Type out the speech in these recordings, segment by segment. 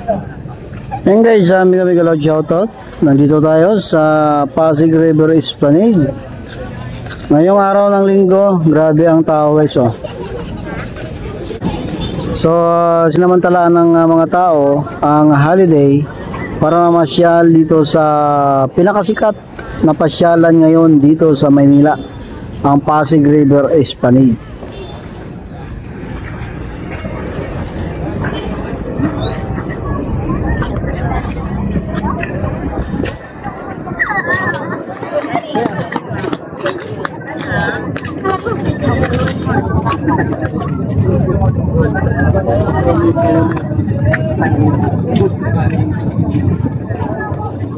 Ayan guys, mega love shoutout. Nandito tayo sa Pasig River Esplanade. Ngayong araw ng linggo, grabe ang tao guys oh. So sinamantalaan ng mga tao ang holiday para mamasyal dito sa pinakasikat na pasyalan ngayon dito sa Maynila, ang Pasig River Esplanade.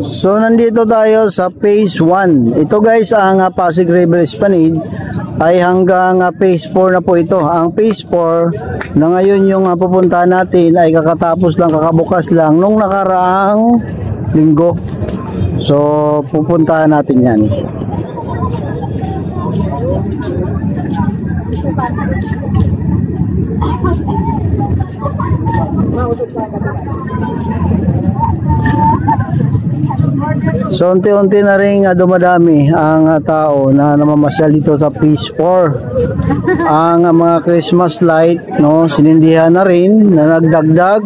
So nandito tayo sa phase 1. Ito guys, ang Pasig River Esplanade ay hanggang phase 4 na po ito. Ang phase 4 na ngayon yung pupuntahan natin ay kakatapos lang, kakabukas lang nung nakaraang linggo. So pupuntahan natin yan. So unti-unti na rin dumadami ang tao na namamasyal dito sa phase 4. Ang mga Christmas light, no, sinindihan na rin na nagdagdag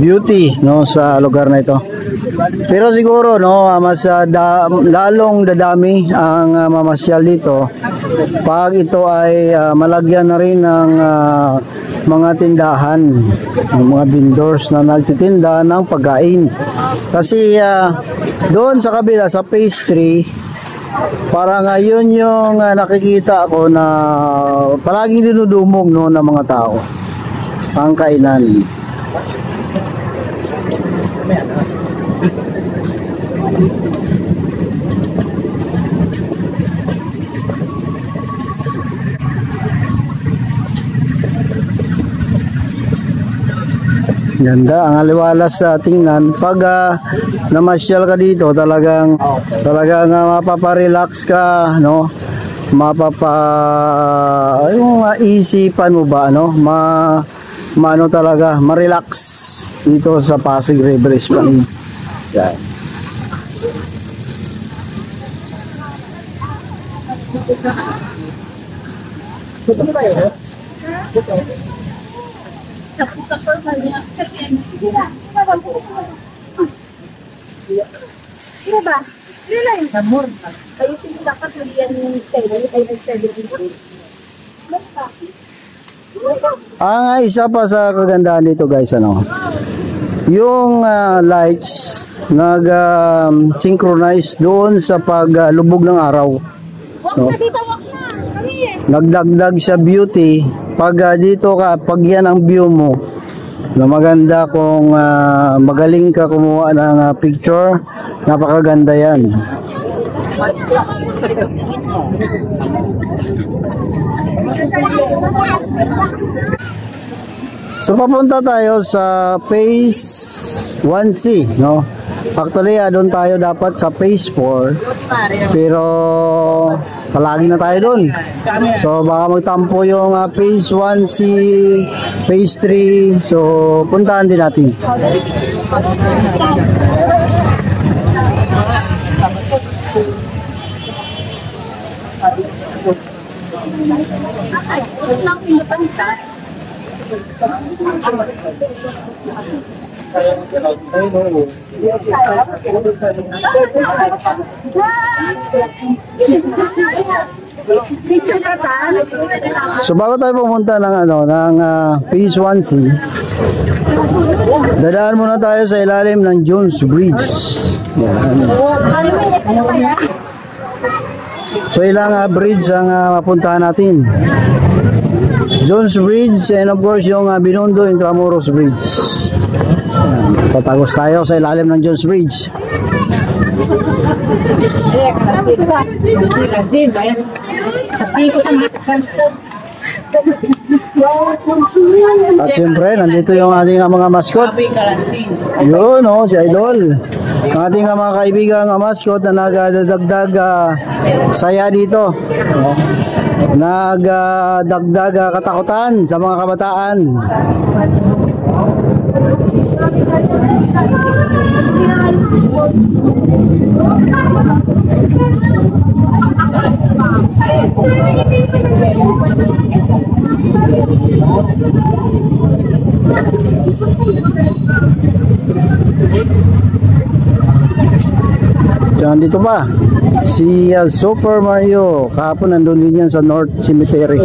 beauty, no, sa lugar na ito. Pero siguro, no, mas lalong dadami ang mamasyal dito pag ito ay malagyan na rin ng mga tindahan, mga vendors na nagtitinda ng pagkain. Kasi doon sa kabila sa phase 3, para ngayon yung nakikita ko na palaging dinudumog, no, ng mga tao ang kainan. Ganda, ang aliwalas sa tingnan. Pag namasyal ka dito, talagang mapaparelax ka, no? Yung isipan mo ba, no? Maano talaga, ma-relax dito sa Pasig River Esplanade. Yan. Iya ba? Ini lang yung sabor. Ayusin mo dapat lagyan yung style. Ay style dito. Ang isa pa sa kagandahan dito guys, ano, yung lights nag-synchronize doon sa paglubog ng araw, no? Nagdagdag sa beauty pag dito ka, pag yan ang view mo na maganda, kung magaling ka kumuha ng picture, napakaganda yan. So papunta tayo sa phase 1C, no? Actually, doon tayo dapat sa phase 4, pero palagi na tayo doon. So baka magtampo yung phase 1C, phase 3. So puntahan din natin. So bago tayo pumunta ng phase 1C, dadaan muna tayo sa ilalim ng Jones Bridge. Yan. So ilang bridge ang mapuntahan natin. Jones Bridge and of course yung Binondo Intramuros Bridge. Tatagos tayo sa ilalim ng Jones Bridge. At siyempre, nandito yung ating mga mascot. Yun, oh, si Idol. Ang ating mga kaibigang mascot na nagdagdag saya dito. Nagdagdag katakutan sa mga kabataan. Diyan dito pa si Super Mario. Kahapon nandun din yan sa North Cemetery.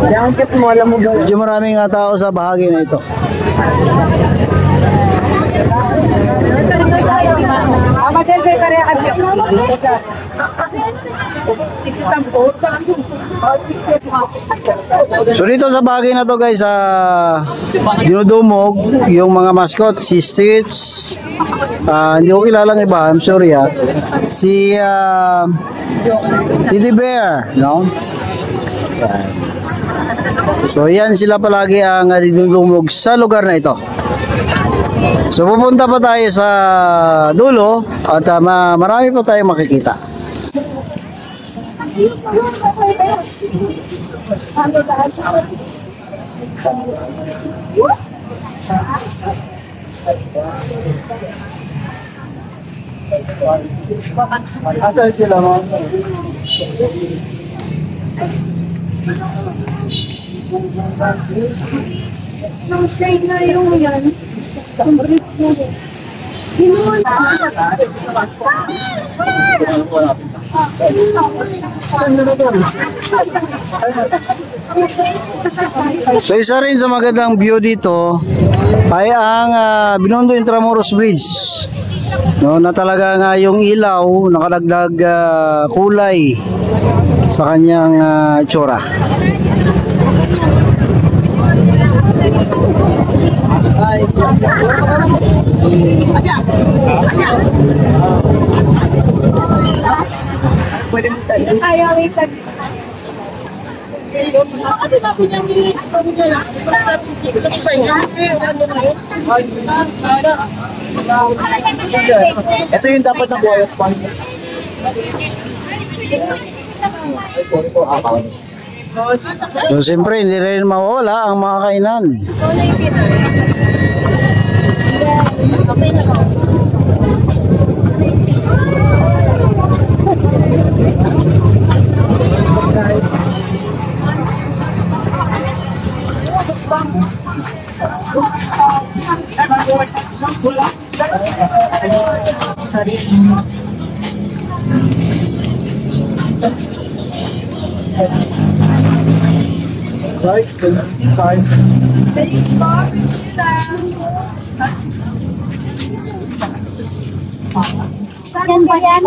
Medyo maraming tao sa bahagi na ito. So dito sa bahagi na to guys, dinudumog yung mga mascot, si Stitch, hindi ko kilalang iba, I'm sorry si Teddy Bear, no? So yan sila palagi ang dinudumog sa lugar na ito. So pupunta pa tayo sa dulo at marami pa tayong makikita. Asan sila mo? Nang shade na yung yan. So isa rin sa magandang view dito ay ang Binondo Intramuros Bridge, no, na talaga nga yung ilaw nakadagdag kulay sa kanyang itsura. Kaya wait lang. Kasi bago niya Ito yung dapat na buhay at so siyempre hindi rin mawala ang mga kainan. Yan ba yan?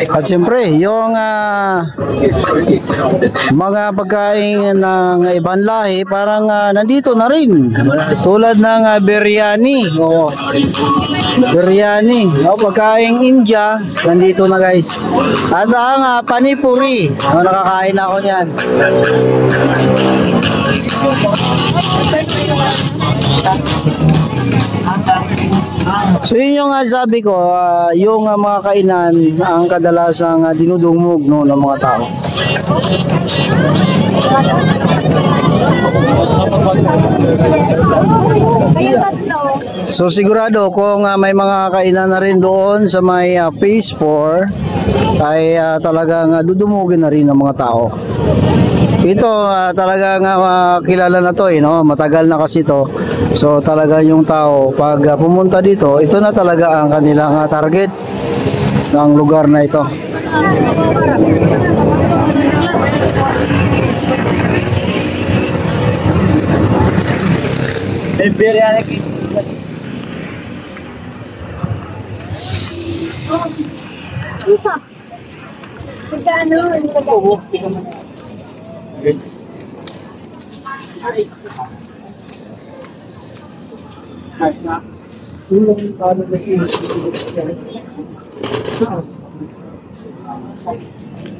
At siyempre, yung mga pagkain ng ibang lahi parang nandito na rin. Tulad ng biryani. Biryani. Pagkain India, nandito na guys. At ang panipuri. Nakakain ako niyan. So yun yung sabi ko, yung mga kainan ang kadalasang dinudumog, no, ng mga tao. So sigurado kung may mga kainan na rin doon sa may phase 4 ay talagang dudumugin na rin ng mga tao. Ito talagang kilala na to no? Matagal na kasi to. So talaga yung tao pag pumunta dito, ito na talaga ang kanilang target ng lugar na ito.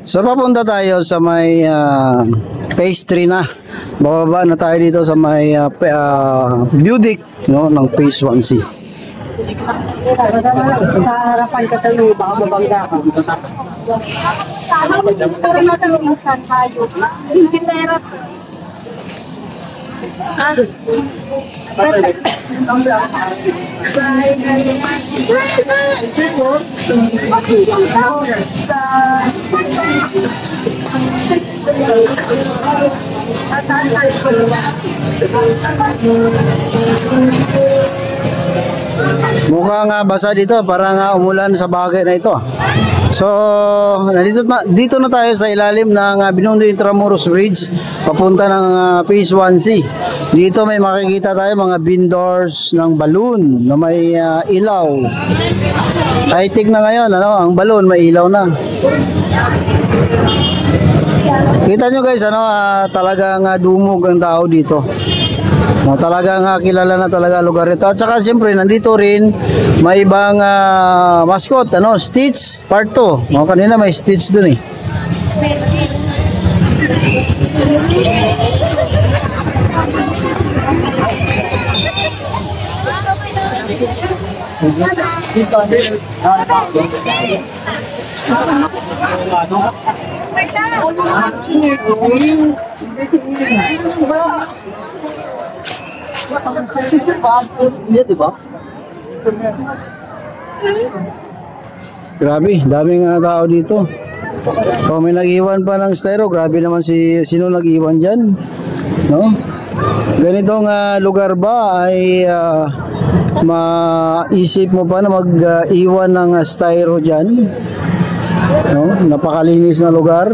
So papunta tayo sa may phase 3 na. Bababa na tayo dito sa may view deck, no, ng phase 1C. Sa harapan ka tayo, baka mabangga ka. Pero natin minsan tayo. Hindi pera. Mukhang basa dito, parang umulan sa bagay na ito. So, dito na tayo sa ilalim ng Binondo Intramuros Bridge, papunta ng phase 1C. Dito may makikita tayo mga vendors ng balloon na may ilaw. High-tech na ngayon, ano, ang balloon may ilaw na. Kita nyo guys, ano, talagang dumog ang tao dito. Talagang kilala na talaga lugar ito. At saka siyempre nandito rin may ibang mascot, ano, Stitch Part 2. Kanina may Stitch dun eh. Grabe, daming tao dito. Oh, may nag-iwan pa ng styro. Grabe naman sino nag-iwan dyan, no? Ganitong lugar ba ay maisip mo pa na mag-iwan ng styro dyan, no? Napakalinis na lugar.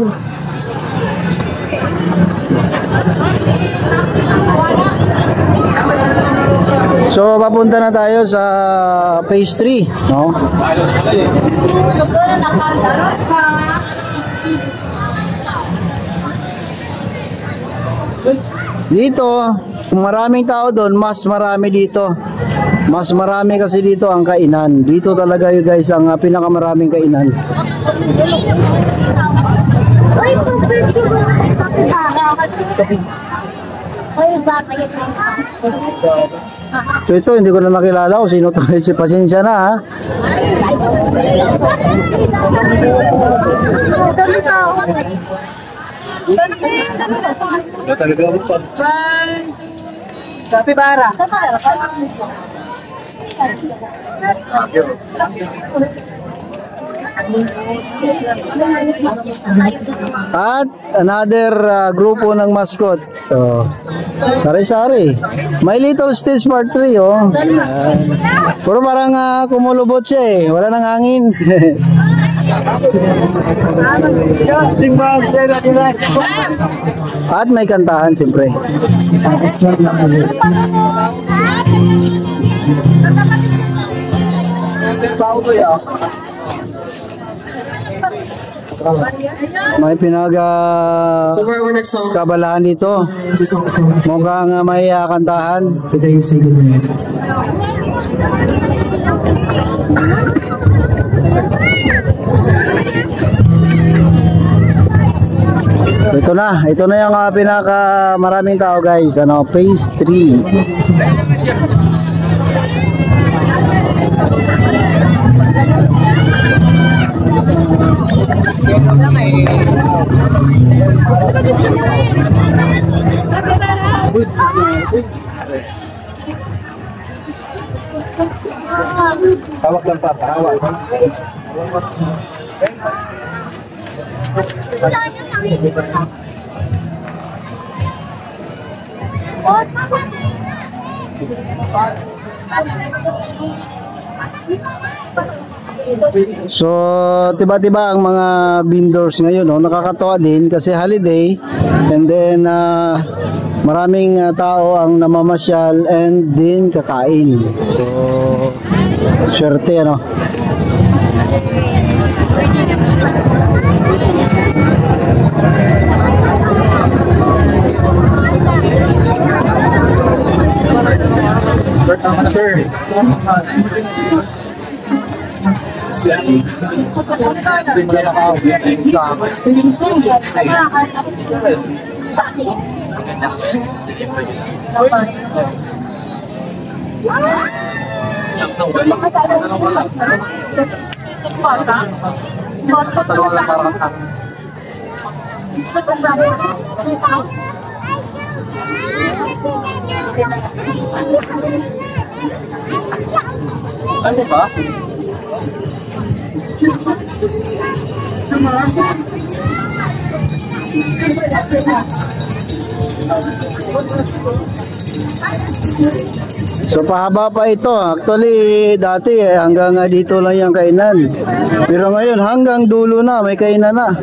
So papunta na tayo sa phase 3, no? Dito, kung maraming tao doon, mas marami dito. Mas marami kasi dito ang kainan. Dito talaga yung guys ang pinakamaraming kainan. So ito, hindi ko na nakilala kung sino tayo. Si pasensya na ha. Kapibara. At another grupo ng mascot. So, sari-sari. My Little Stitch Part 3, oh. Pero parang kumulubot siya eh. Wala nang hangin. At may kantahan siyempre. May kabalahan dito. Mukhang may kantahan. Ito na yung pinaka maraming tao guys, ano, phase 3. Tawag lang pa, tawag. So, tiba-tiba ang mga vendors ngayon, no? Nakakatawa din kasi holiday and then maraming tao ang namamasyal and din kakain. So, swerte, ano? Ano ba? So pahaba pa ito. Actually dati hanggang dito lang yung kainan. Pero ngayon hanggang dulo na may kainan na.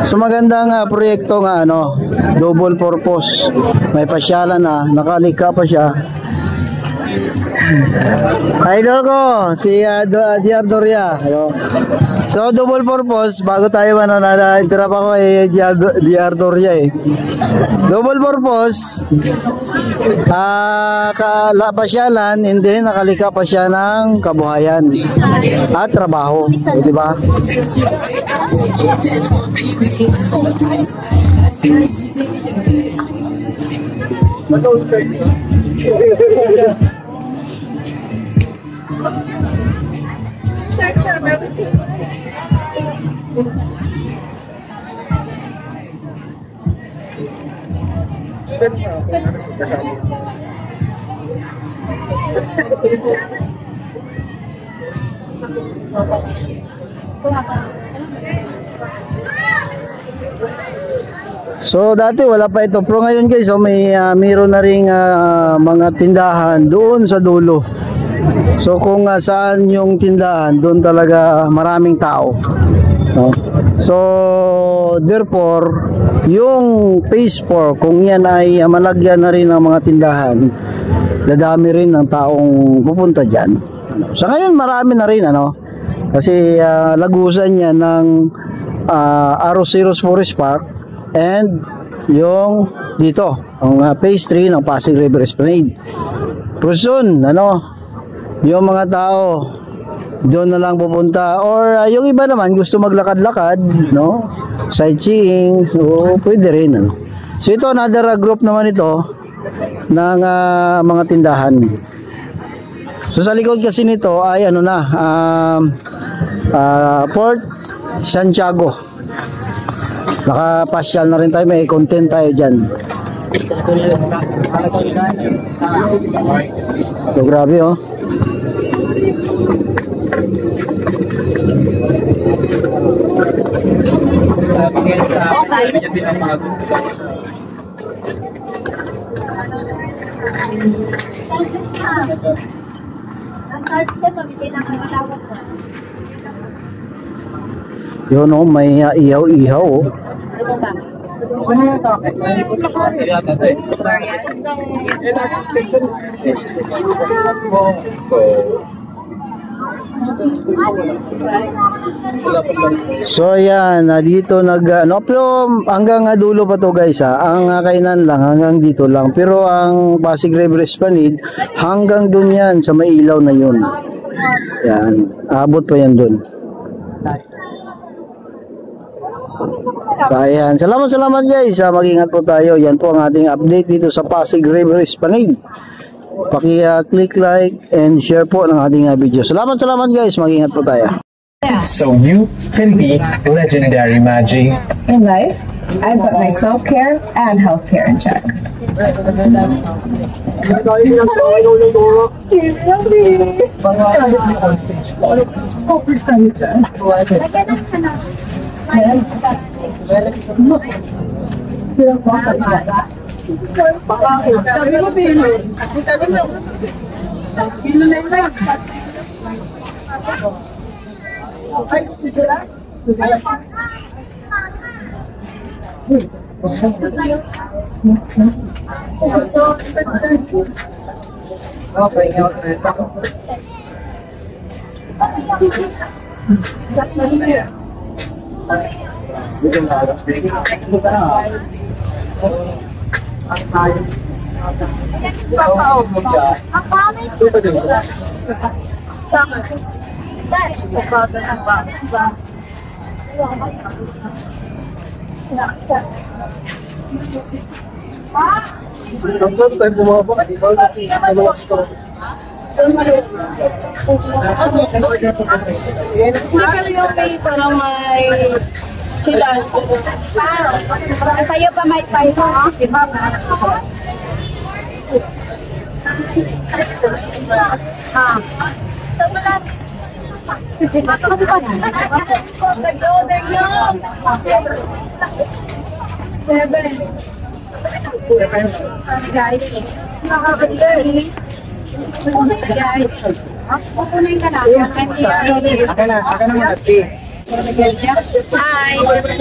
So magandang proyekto nga ano, double purpose. May pasyalan na, nakalika pa siya. Idol ko, si JR Doria. So, double purpose, bago tayo interrupt ako JR Doria eh. Double purpose, pasyalan, hindi nakalika pa siya ng kabuhayan at trabaho. Di ba? So dati wala pa ito, pero ngayon guys, so may mayroon na ring mga tindahan doon sa dulo. So kung saan yung tindahan, doon talaga maraming tao. No? So therefore, yung phase 4, kung yan ay malagyan na rin ng mga tindahan, dadami rin ng taong pupunta dyan. Sa ngayon marami na rin ano, kasi lagusan yan ng Aroseros Forest Park and yung dito ang phase 3 ng Pasig River Esplanade. Pero soon ano, yung mga tao doon na lang pupunta, or yung iba naman gusto maglakad-lakad, no, sightseeing, so pwede rin ano. So ito another group naman ito ng mga tindahan. So sa likod kasi nito ay ano na, Port Santiago. Nakapasyal na rin tayo, may content tayo dyan. So grabe oh. Yun oh, may ihaw-ihaw oh. So ayan, dito no, pero hanggang dulo pa to guys ha. Ang kainan lang hanggang dito lang, pero ang Pasig River Esplanade hanggang dun yan sa may ilaw na yun. Yan, abot pa yan dun. Ayan, salamat guys. Mag-ingat po tayo. Yan po ang ating update dito sa Pasig River Esplanade. Paki-click like and share po ng ating video. Salamat guys. Mag-ingat po tayo. So you can be legendary, Maggie. In life, I've got my self-care and health-care in check. Ang pangit. Hanggang tayo bumaba. Hindi ka yung may parang may chilas. Sa'yo pa may payo, ha? Ha? Guys, pupunin ka na. Aka na muna, 3. Hi!